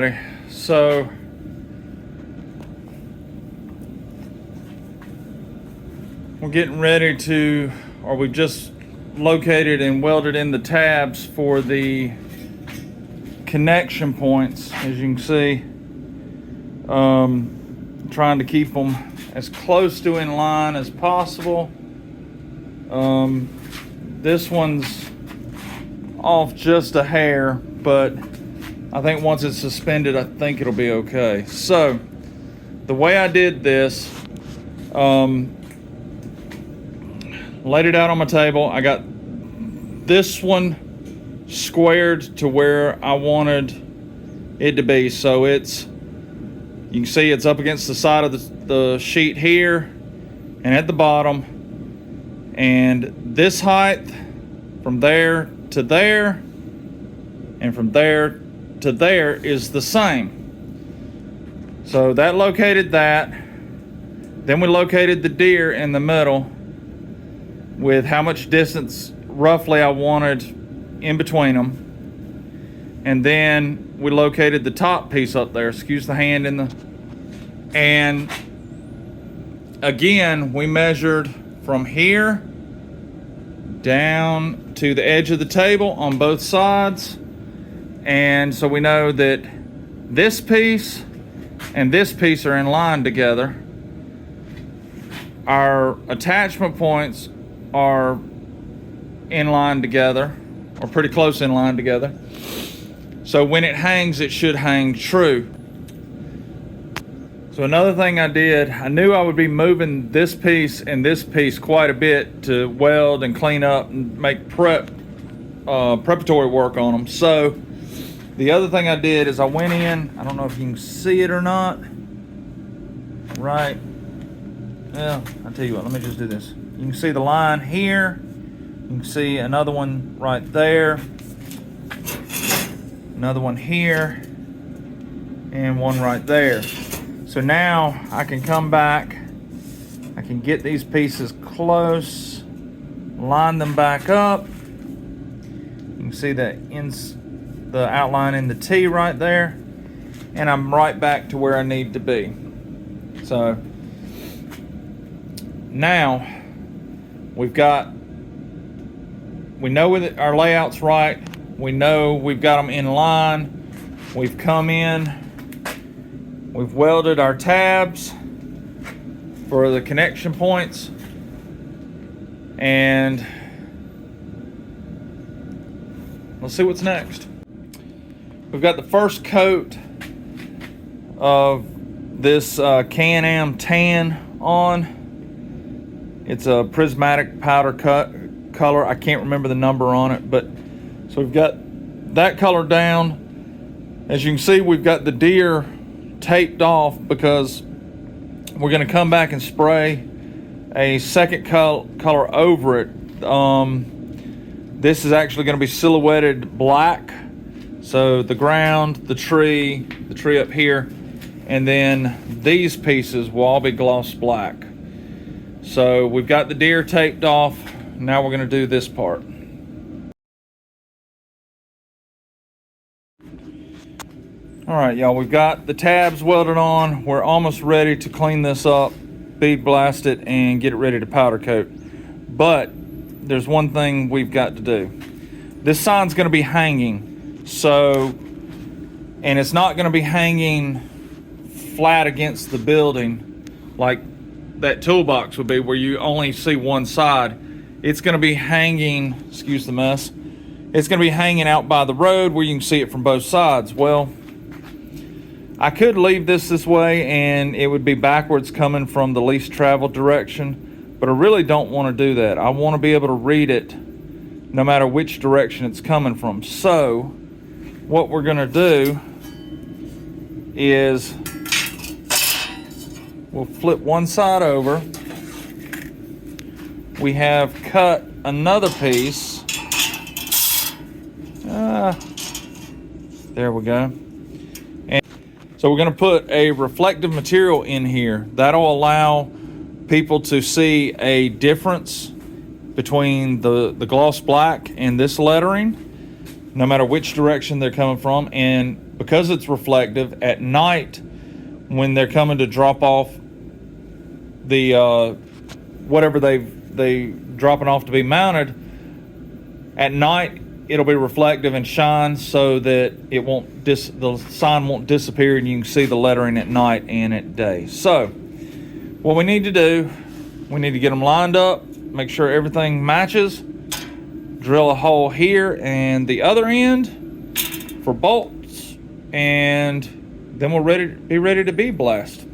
everybody. So we're getting ready to, or we've just located and welded in the tabs for the connection points, as you can see. Trying to keep them as close to in line as possible. This one's off just a hair, but I think once it's suspended, I think it'll be okay. So the way I did this, laid it out on my table. I got this one squared to where I wanted it to be. So it's, you can see it's up against the side of the sheet here and at the bottom. And this height from there to there and from there to there is the same. So that located that. Then we located the deer in the middle with how much distance roughly I wanted in between them. And then we located the top piece up there. Excuse the hand in the... And again, we measured from here down to the edge of the table on both sides. And so we know that this piece and this piece are in line together. Our attachment points are in line together, or pretty close in line together. So when it hangs, it should hang true. So another thing I did, I knew I would be moving this piece and this piece quite a bit to weld and clean up and make preparatory work on them. So the other thing I did is I went in, I don't know if you can see it or not. Right. Well, I'll tell you what, let me just do this. You can see the line here. You can see another one right there. Another one here. And one right there. So now I can come back. I can get these pieces close. Line them back up. You can see the outline in the T right there. And I'm right back to where I need to be. So now we know our layout's right. We know we've got them in line. We've come in, we've welded our tabs for the connection points. And let's see what's next. We've got the first coat of this Can-Am tan on. It's a prismatic powder color. I can't remember the number on it, but so we've got that color down. As you can see, we've got the deer taped off because we're going to come back and spray a second color over it. This is actually going to be silhouetted black. So the ground, the tree up here, and then these pieces will all be gloss black. So we've got the deer taped off. Now we're going to do this part. All right, y'all, we've got the tabs welded on. We're almost ready to clean this up, bead blast it, and get it ready to powder coat. But there's one thing we've got to do. This sign's going to be hanging. So, and it's not going to be hanging flat against the building like that toolbox would be, where you only see one side. It's going to be hanging, excuse the mess, it's going to be hanging out by the road where you can see it from both sides. Well, I could leave this way and it would be backwards coming from the least traveled direction, but I really don't want to do that. I want to be able to read it no matter which direction it's coming from. So what we're going to do is we'll flip one side over. We have cut another piece. There we go. And so we're going to put a reflective material in here. That'll allow people to see a difference between the gloss black and this lettering, no matter which direction they're coming from. And because it's reflective at night when they're coming to drop off the whatever they dropping off to be mounted. At night it'll be reflective and shine so that it won't the sign won't disappear, and you can see the lettering at night and at day. So what we need to do, we need to get them lined up, make sure everything matches, drill a hole here and the other end for bolts, and then we'll be ready to bead blast.